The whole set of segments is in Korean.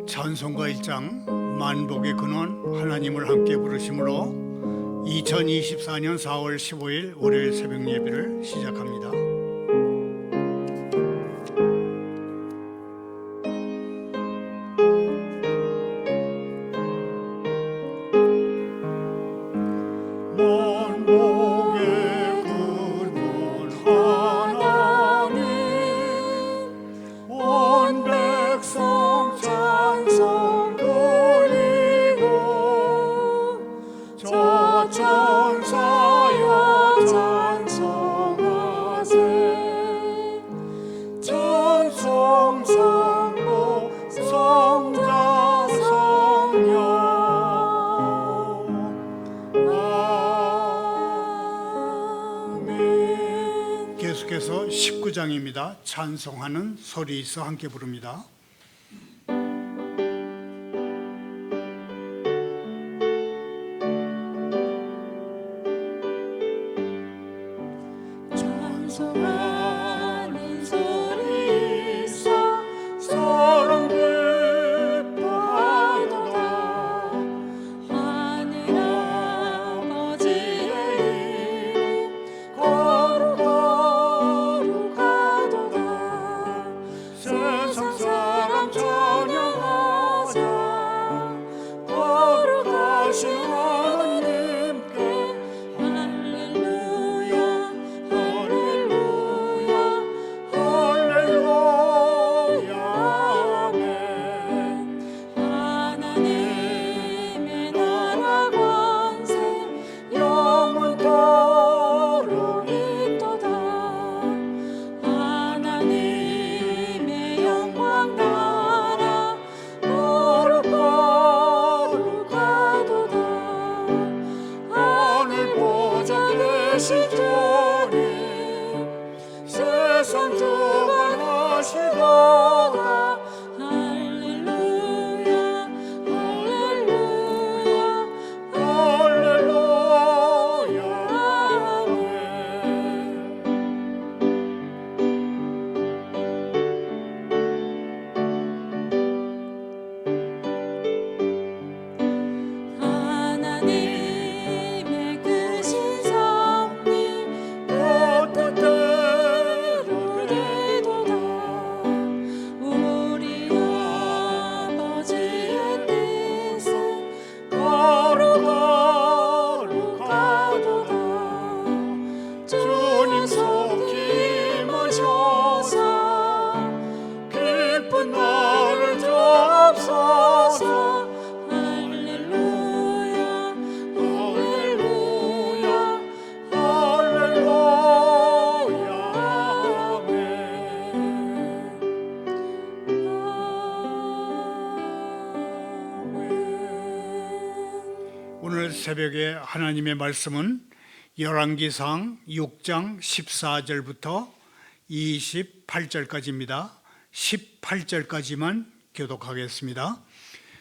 찬송가 1장 만복의 근원 하나님을 함께 부르심으로 2024년 4월 15일 월요일 새벽 예배를 시작합니다. 계속해서 19장입니다. 찬송하는 소리 있어 함께 부릅니다. 찬송하는 소리 있어 소름 돋도다. 하늘 아버지의 이름 거룩거룩하도다. 세상 사람 찬양하자. 거룩하신 하나님께 할렐루야 할렐루야 할렐루야 아멘. 하나님의 나라 권세 영원토록 있도다. 하나님의 영광 나라 거룩거룩하도다. 하늘 보좌 계신 주님 세상 주관하시도다. 할렐루야 할렐루야 할렐루야 아멘. 하나님의 크신 섭리 그 뜻대로 되도다. 우리 아버지의 뜻은 거룩거룩하도다. 주님 속히 모셔서 기쁜 나를 주옵소서. 할렐루야 할렐루야 할렐루야 아멘. 오늘 새벽에 하나님의 말씀은 열왕기상 6장 14절부터 28절까지입니다. 18절까지만 교독하겠습니다.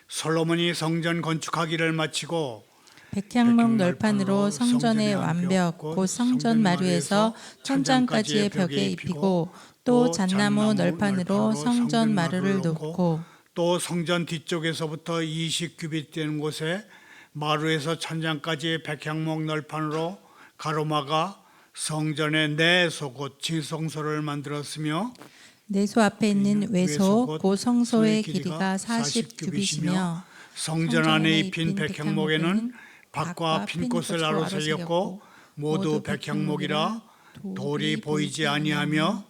솔로몬이 성전 건축하기를 마치고 백향목 널판으로 성전의 완벽 곧 성전 마루에서 천장까지의 벽에 입히고 또 잣나무 널판으로 성전 마루를 놓고 또 성전 뒤쪽에서부터 20규빗 되는 곳에 마루에서 천장까지 백향목 널판으로 가로막아 성전의 내소 곧 지성소를 만들었으며 내소 앞에 있는 외소 곧 성소의 길이가 40규빗이며 성전 안에 입힌 백향목에는 밭과 핀꽃을 나로 살렸고 모두 백향목이라 돌이 보이지 아니하며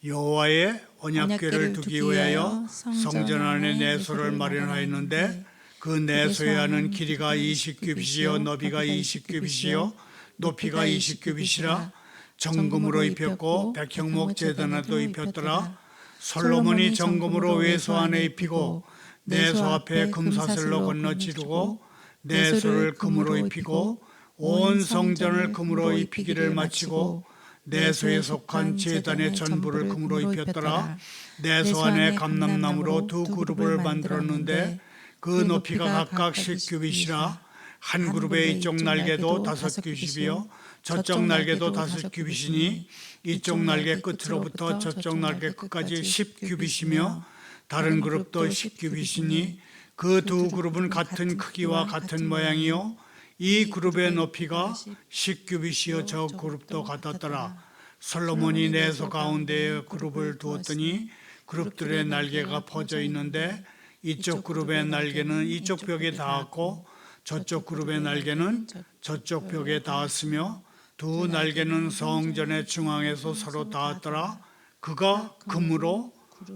여호와의 언약궤를 두기 위하여 성전 안에 내소를 마련하였는데 그 내소에 하는 길이가 20규빗이요 너비가 20규빗이요 높이가 20규빗이라 정금으로 입혔고 백향목 제단에도 입혔더라. 솔로몬이 정금으로 외소 안에 입히고 내소 앞에 금사슬로 건너지르고 내소를 금으로 입히고 온 성전을 금으로 입히기를 마치고 내소에 속한 제단의 전부를 금으로 입혔더라. 내소 안에 감람나무로 두 그룹을 만들었는데 그 높이가 각각 10규빗이라 한 그룹의 이쪽 날개도 5규빗이요 저쪽 날개도 5규빗이니 이쪽 날개 끝으로부터 저쪽 날개 끝까지 10규빗이며 다른 그룹도 10규빗이니 그 두 그룹은 같은 크기와 같은 모양이요 이 그룹의 높이가 10규빗이요 저 그룹도 같았더라. 솔로몬이 내소 가운데에 그룹을 두었더니 그룹들의 날개가 퍼져 있는데 이쪽 그룹의 날개는 이쪽 벽에 닿았고 저쪽 그룹의 날개는 저쪽 벽에 닿았으며 두 날개는 성전의 중앙에서 서로 닿았더라. 그가 금으로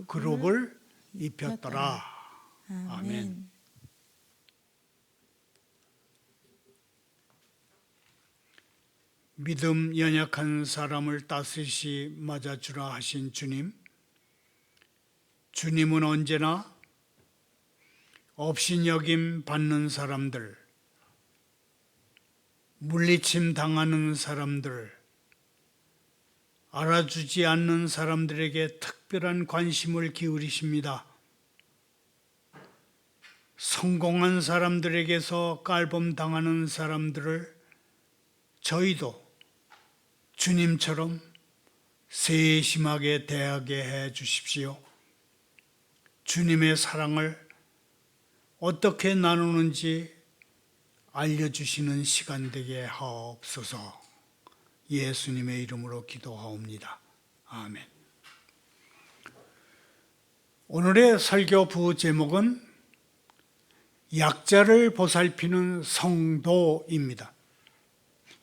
그룹을 입혔더라. 아멘. 믿음 연약한 사람을 따스히 맞아주라 하신 주님, 주님은 언제나 업신여김 받는 사람들, 물리침 당하는 사람들, 알아주지 않는 사람들에게 특별한 관심을 기울이십니다. 성공한 사람들에게서 깔범당하는 사람들을 저희도 주님처럼 세심하게 대하게 해 주십시오. 주님의 사랑을 어떻게 나누는지 알려주시는 시간 되게 하옵소서. 예수님의 이름으로 기도하옵니다. 아멘. 오늘의 설교 부제목은 약자를 보살피는 성도입니다.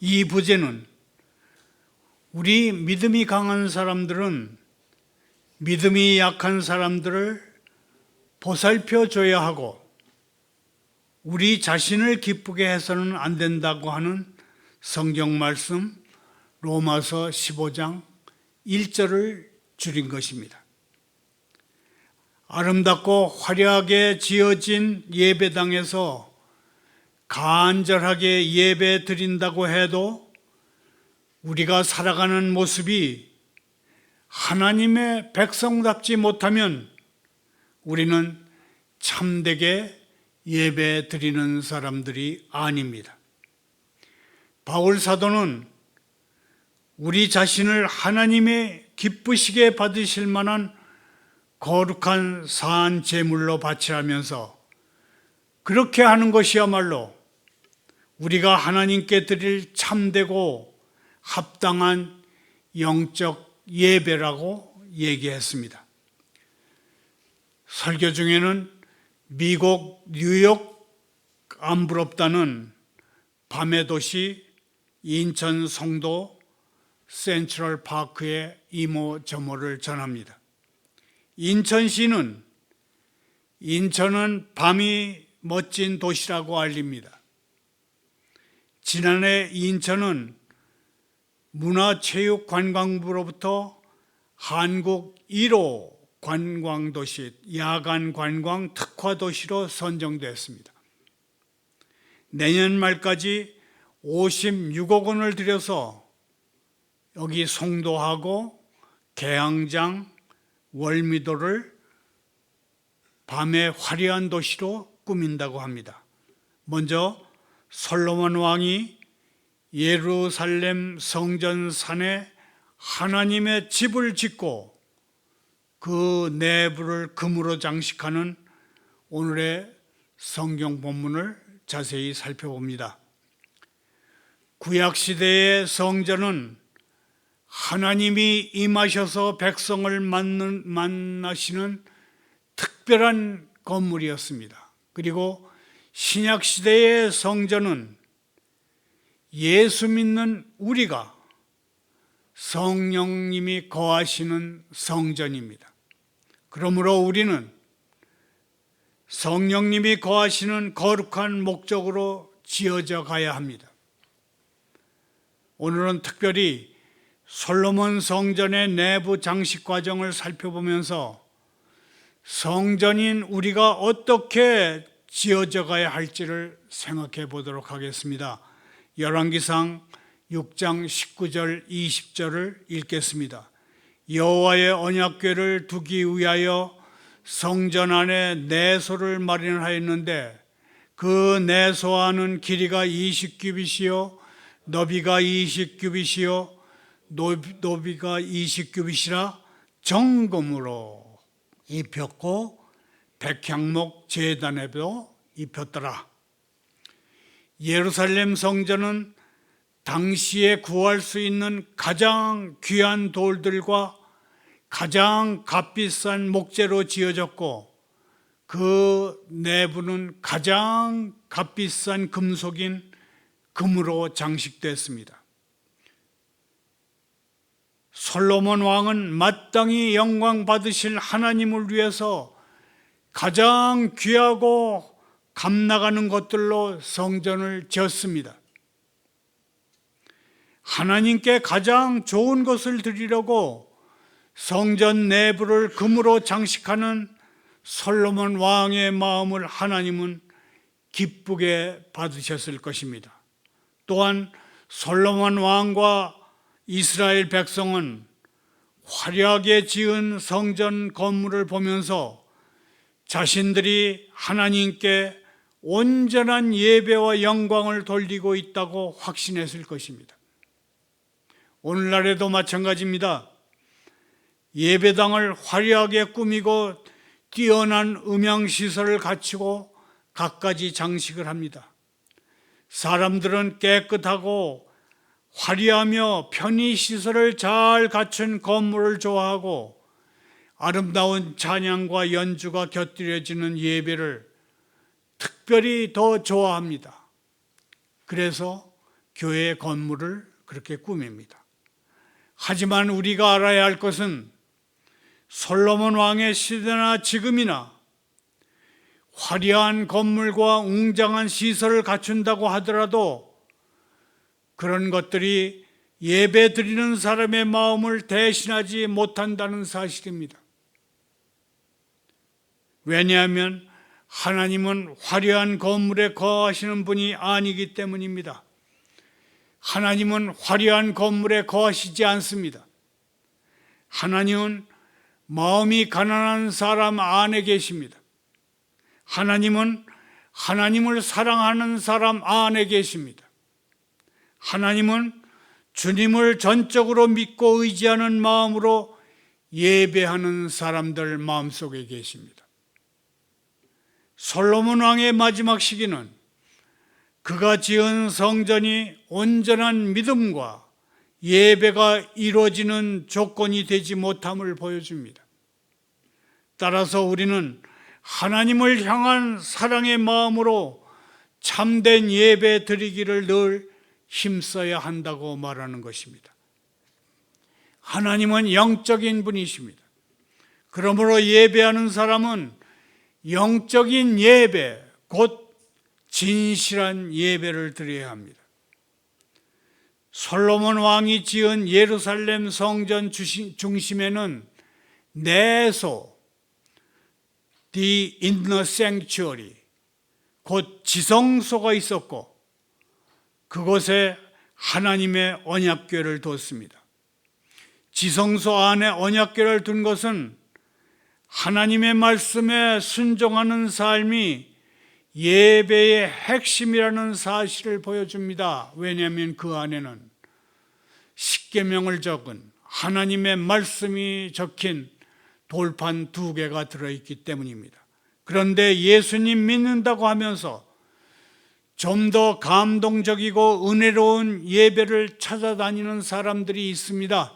이 부제는 우리 믿음이 강한 사람들은 믿음이 약한 사람들을 보살펴 줘야 하고 우리 자신을 기쁘게 해서는 안 된다고 하는 성경 말씀 로마서 15장 1절을 줄인 것입니다. 아름답고 화려하게 지어진 예배당에서 간절하게 예배 드린다고 해도 우리가 살아가는 모습이 하나님의 백성답지 못하면 우리는 참되게 예배 드리는 사람들이 아닙니다. 바울 사도는 우리 자신을 하나님의 기쁘시게 받으실 만한 거룩한 산 제물로 바치라면서 그렇게 하는 것이야말로 우리가 하나님께 드릴 참되고 합당한 영적 예배라고 얘기했습니다. 설교 중에는 미국 뉴욕 안 부럽다는 밤의 도시 인천 송도 센트럴 파크의 이모저모를 전합니다. 인천시는 인천은 밤이 멋진 도시라고 알립니다. 지난해 인천은 문화체육관광부로부터 한국 1호 관광도시, 야간 관광 특화도시로 선정됐습니다. 내년 말까지 56억 원을 들여서 여기 송도하고 계양장, 월미도를 밤의 화려한 도시로 꾸민다고 합니다. 먼저 솔로몬 왕이 예루살렘 성전산에 하나님의 집을 짓고 그 내부를 금으로 장식하는 오늘의 성경 본문을 자세히 살펴봅니다. 구약시대의 성전은 하나님이 임하셔서 백성을 만나시는 특별한 건물이었습니다. 그리고 신약시대의 성전은 예수 믿는 우리가 성령님이 거하시는 성전입니다. 그러므로 우리는 성령님이 거하시는 거룩한 목적으로 지어져 가야 합니다. 오늘은 특별히 솔로몬 성전의 내부 장식 과정을 살펴보면서 성전인 우리가 어떻게 지어져 가야 할지를 생각해 보도록 하겠습니다. 열왕기상 6장 19절 20절을 읽겠습니다. 여호와의 언약궤를 두기 위하여 성전 안에 내소를 마련하였는데 그 내소하는 길이가 20규빗이요 너비가 20규빗이요 노비가 20규빗이라 정금으로 입혔고 백향목 제단에도 입혔더라. 예루살렘 성전은 당시에 구할 수 있는 가장 귀한 돌들과 가장 값비싼 목재로 지어졌고 그 내부는 가장 값비싼 금속인 금으로 장식됐습니다. 솔로몬 왕은 마땅히 영광 받으실 하나님을 위해서 가장 귀하고 값나가는 것들로 성전을 지었습니다. 하나님께 가장 좋은 것을 드리려고 성전 내부를 금으로 장식하는 솔로몬 왕의 마음을 하나님은 기쁘게 받으셨을 것입니다. 또한 솔로몬 왕과 이스라엘 백성은 화려하게 지은 성전 건물을 보면서 자신들이 하나님께 온전한 예배와 영광을 돌리고 있다고 확신했을 것입니다. 오늘날에도 마찬가지입니다. 예배당을 화려하게 꾸미고 뛰어난 음향시설을 갖추고 갖가지 장식을 합니다. 사람들은 깨끗하고 화려하며 편의시설을 잘 갖춘 건물을 좋아하고 아름다운 찬양과 연주가 곁들여지는 예배를 특별히 더 좋아합니다. 그래서 교회 건물을 그렇게 꾸밉니다. 하지만 우리가 알아야 할 것은 솔로몬 왕의 시대나 지금이나 화려한 건물과 웅장한 시설을 갖춘다고 하더라도 그런 것들이 예배 드리는 사람의 마음을 대신하지 못한다는 사실입니다. 왜냐하면 하나님은 화려한 건물에 거하시는 분이 아니기 때문입니다. 하나님은 화려한 건물에 거하시지 않습니다. 하나님은 마음이 가난한 사람 안에 계십니다. 하나님은 하나님을 사랑하는 사람 안에 계십니다. 하나님은 주님을 전적으로 믿고 의지하는 마음으로 예배하는 사람들 마음속에 계십니다. 솔로몬 왕의 마지막 시기는 그가 지은 성전이 온전한 믿음과 예배가 이루어지는 조건이 되지 못함을 보여줍니다. 따라서 우리는 하나님을 향한 사랑의 마음으로 참된 예배 드리기를 늘 힘써야 한다고 말하는 것입니다. 하나님은 영적인 분이십니다. 그러므로 예배하는 사람은 영적인 예배, 곧 진실한 예배를 드려야 합니다. 솔로몬 왕이 지은 예루살렘 성전 중심에는 내소, the inner sanctuary, 곧 지성소가 있었고 그곳에 하나님의 언약궤를 뒀습니다. 지성소 안에 언약궤를 둔 것은 하나님의 말씀에 순종하는 삶이 예배의 핵심이라는 사실을 보여줍니다. 왜냐하면 그 안에는 십계명을 적은 하나님의 말씀이 적힌 돌판 2개가 들어있기 때문입니다. 그런데 예수님 믿는다고 하면서 좀 더 감동적이고 은혜로운 예배를 찾아다니는 사람들이 있습니다.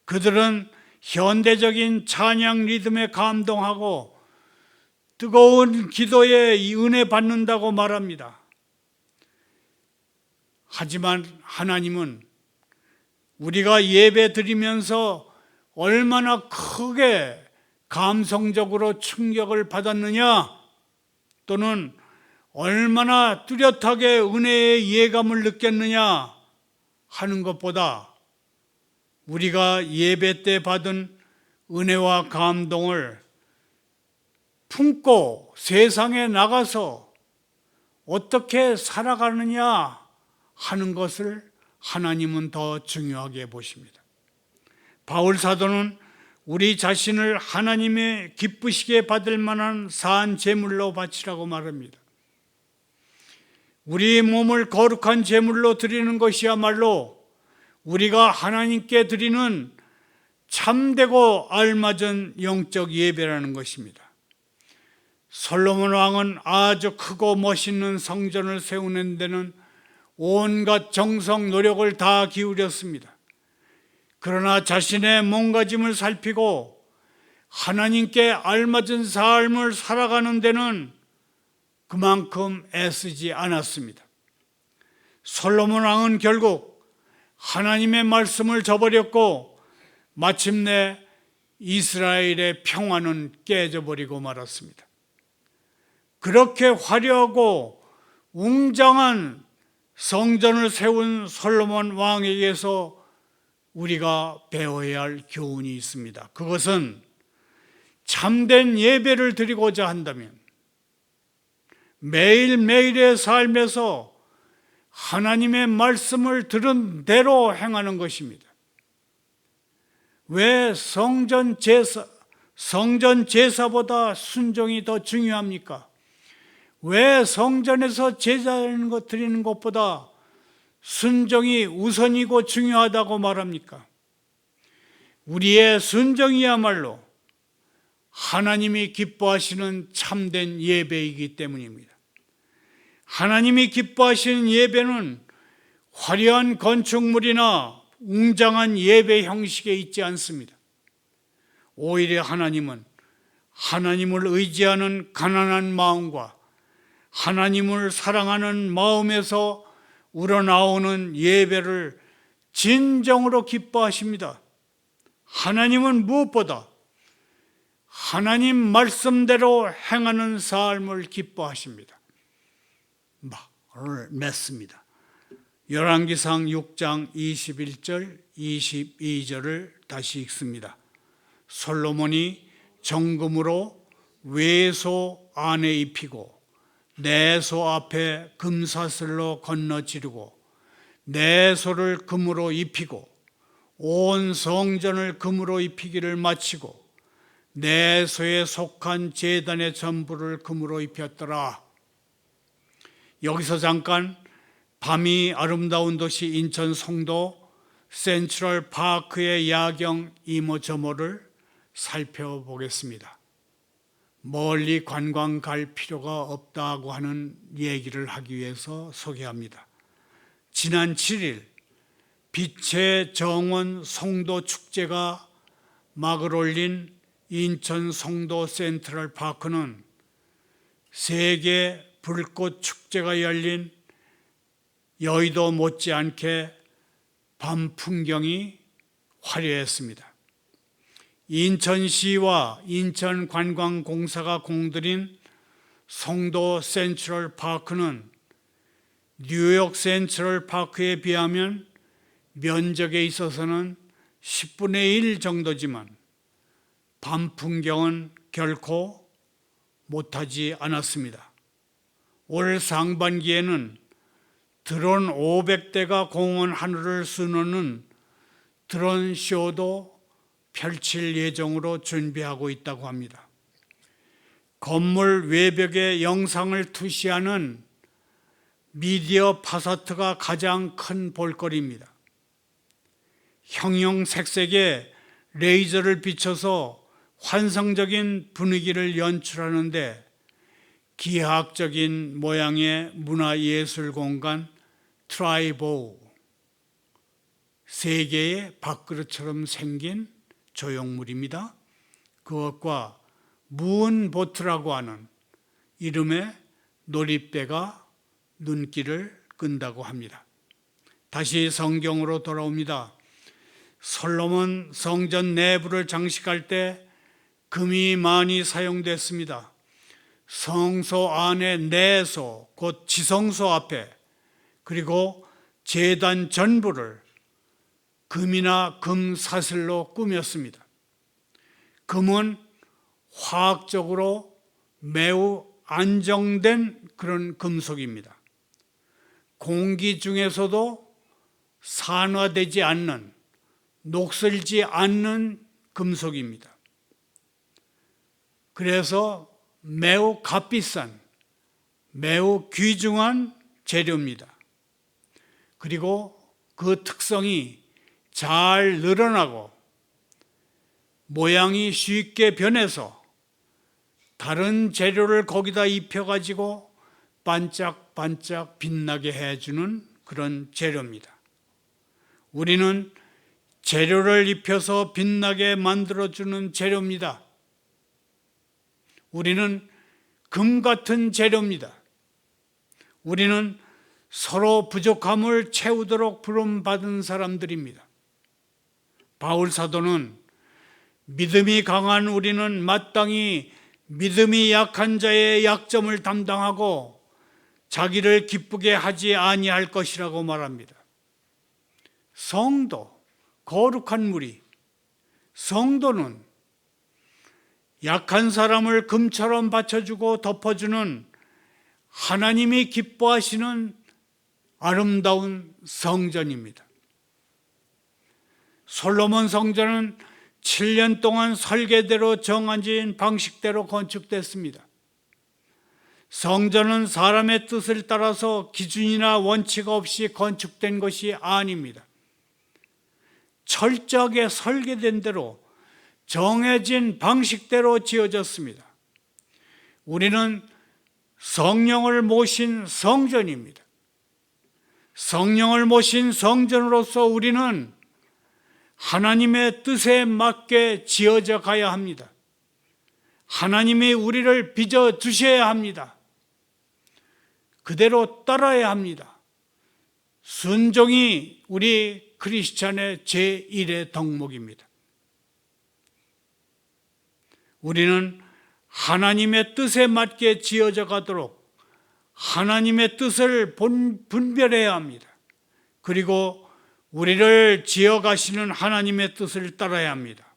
그들은 현대적인 찬양 리듬에 감동하고 뜨거운 기도에 은혜 받는다고 말합니다. 하지만 하나님은 우리가 예배 드리면서 얼마나 크게 감성적으로 충격을 받았느냐, 또는 얼마나 뚜렷하게 은혜의 예감을 느꼈느냐 하는 것보다 우리가 예배 때 받은 은혜와 감동을 품고 세상에 나가서 어떻게 살아가느냐 하는 것을 하나님은 더 중요하게 보십니다. 바울 사도는 우리 자신을 하나님의 기쁘시게 받을 만한 산 제물로 바치라고 말합니다. 우리 몸을 거룩한 제물로 드리는 것이야말로 우리가 하나님께 드리는 참되고 알맞은 영적 예배라는 것입니다. 솔로몬 왕은 아주 크고 멋있는 성전을 세우는 데는 온갖 정성, 노력을 다 기울였습니다. 그러나 자신의 몸가짐을 살피고 하나님께 알맞은 삶을 살아가는 데는 그만큼 애쓰지 않았습니다. 솔로몬 왕은 결국 하나님의 말씀을 저버렸고 마침내 이스라엘의 평화는 깨져버리고 말았습니다. 그렇게 화려하고 웅장한 성전을 세운 솔로몬 왕에게서 우리가 배워야 할 교훈이 있습니다. 그것은 참된 예배를 드리고자 한다면 매일매일의 삶에서 하나님의 말씀을 들은 대로 행하는 것입니다. 왜 성전 제사보다 순종이 더 중요합니까? 왜 성전에서 제사 드리는 것보다 순종이 우선이고 중요하다고 말합니까? 우리의 순종이야말로 하나님이 기뻐하시는 참된 예배이기 때문입니다. 하나님이 기뻐하시는 예배는 화려한 건축물이나 웅장한 예배 형식에 있지 않습니다. 오히려 하나님은 하나님을 의지하는 가난한 마음과 하나님을 사랑하는 마음에서 우러나오는 예배를 진정으로 기뻐하십니다. 하나님은 무엇보다 하나님 말씀대로 행하는 삶을 기뻐하십니다. 말을 맺습니다. 열왕기상 6장 21절 22절을 다시 읽습니다. 솔로몬이 정금으로 외소 안에 입히고 내소 앞에 금사슬로 건너지르고 내소를 금으로 입히고 온 성전을 금으로 입히기를 마치고 내소에 속한 제단의 전부를 금으로 입혔더라. 여기서 잠깐 밤이 아름다운 도시 인천 송도 센트럴 파크의 야경 이모저모를 살펴보겠습니다. 멀리 관광 갈 필요가 없다고 하는 얘기를 하기 위해서 소개합니다. 지난 7일 빛의 정원 송도 축제가 막을 올린 인천 송도 센트럴 파크는 세계 불꽃 축제가 열린 여의도 못지않게 밤 풍경이 화려했습니다. 인천시와 인천관광공사가 공들인 송도 센트럴 파크는 뉴욕 센트럴 파크에 비하면 면적에 있어서는 10분의 1 정도지만 밤 풍경은 결코 못하지 않았습니다. 올 상반기에는 드론 500대가 공원 하늘을 수놓는 드론 쇼도 펼칠 예정으로 준비하고 있다고 합니다. 건물 외벽에 영상을 투시하는 미디어 파사트가 가장 큰 볼거리입니다. 형형색색의 레이저를 비춰서 환상적인 분위기를 연출하는데 기하학적인 모양의 문화예술 공간 트라이보, 세 개의 밥그릇처럼 생긴 조형물입니다. 그것과 무은보트라고 하는 이름의 놀이배가 눈길을 끈다고 합니다. 다시 성경으로 돌아옵니다. 솔로몬 성전 내부를 장식할 때 금이 많이 사용됐습니다. 성소 안의 내소, 곧 지성소 앞에 그리고 제단 전부를 금이나 금사슬로 꾸몄습니다. 금은 화학적으로 매우 안정된 그런 금속입니다. 공기 중에서도 산화되지 않는, 녹슬지 않는 금속입니다. 그래서 매우 값비싼, 매우 귀중한 재료입니다. 그리고 그 특성이 잘 늘어나고 모양이 쉽게 변해서 다른 재료를 거기다 입혀가지고 반짝반짝 빛나게 해주는 그런 재료입니다. 우리는 재료를 입혀서 빛나게 만들어주는 재료입니다. 우리는 금 같은 재료입니다. 우리는 서로 부족함을 채우도록 부름받은 사람들입니다. 바울 사도는 믿음이 강한 우리는 마땅히 믿음이 약한 자의 약점을 담당하고 자기를 기쁘게 하지 아니할 것이라고 말합니다. 성도, 거룩한 무리, 성도는 약한 사람을 금처럼 받쳐주고 덮어주는 하나님이 기뻐하시는 아름다운 성전입니다. 솔로몬 성전은 7년 동안 설계대로 정해진 방식대로 건축됐습니다. 성전은 사람의 뜻을 따라서 기준이나 원칙 없이 건축된 것이 아닙니다. 철저하게 설계된 대로 정해진 방식대로 지어졌습니다. 우리는 성령을 모신 성전입니다. 성령을 모신 성전으로서 우리는 하나님의 뜻에 맞게 지어져 가야 합니다. 하나님이 우리를 빚어 주셔야 합니다. 그대로 따라야 합니다. 순종이 우리 크리스찬의 제1의 덕목입니다. 우리는 하나님의 뜻에 맞게 지어져 가도록 하나님의 뜻을 분별해야 합니다. 그리고 우리를 지어가시는 하나님의 뜻을 따라야 합니다.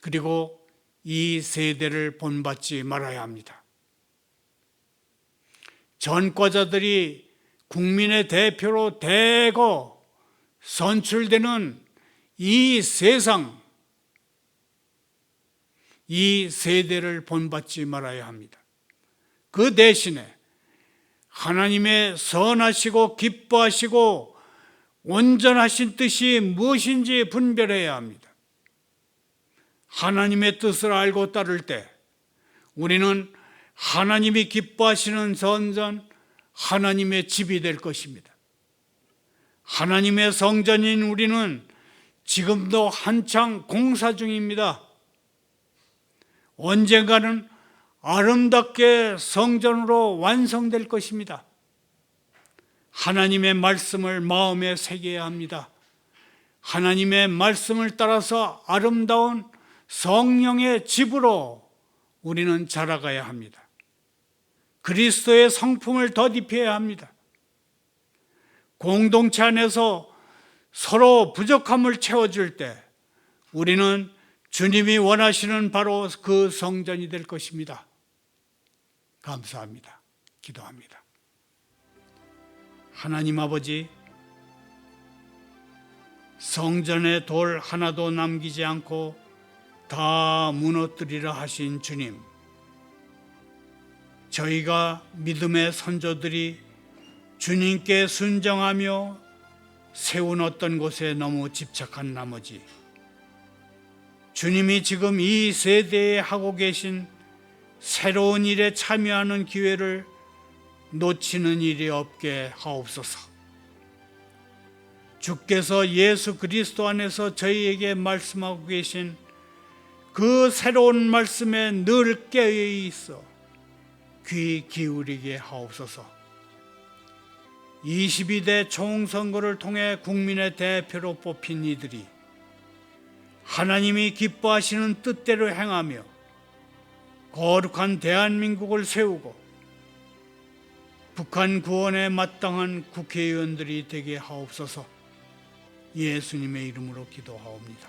그리고 이 세대를 본받지 말아야 합니다. 전과자들이 국민의 대표로 대거 선출되는 이 세상, 이 세대를 본받지 말아야 합니다. 그 대신에 하나님의 선하시고 기뻐하시고 온전하신 뜻이 무엇인지 분별해야 합니다. 하나님의 뜻을 알고 따를 때 우리는 하나님이 기뻐하시는 성전, 하나님의 집이 될 것입니다. 하나님의 성전인 우리는 지금도 한창 공사 중입니다. 언젠가는 아름답게 성전으로 완성될 것입니다. 하나님의 말씀을 마음에 새겨야 합니다. 하나님의 말씀을 따라서 아름다운 성령의 집으로 우리는 자라가야 합니다. 그리스도의 성품을 덧입혀야 합니다. 공동체 안에서 서로 부족함을 채워줄 때 우리는 주님이 원하시는 바로 그 성전이 될 것입니다. 감사합니다. 기도합니다. 하나님 아버지, 성전의 돌 하나도 남기지 않고 다 무너뜨리라 하신 주님, 저희가 믿음의 선조들이 주님께 순종하며 세운 어떤 곳에 너무 집착한 나머지 주님이 지금 이 세대에 하고 계신 새로운 일에 참여하는 기회를 놓치는 일이 없게 하옵소서. 주께서 예수 그리스도 안에서 저희에게 말씀하고 계신 그 새로운 말씀에 늘 깨어 있어 귀 기울이게 하옵소서. 22대 총선거를 통해 국민의 대표로 뽑힌 이들이 하나님이 기뻐하시는 뜻대로 행하며 거룩한 대한민국을 세우고 북한 구원에 마땅한 국회의원들이 되게 하옵소서. 예수님의 이름으로 기도하옵니다.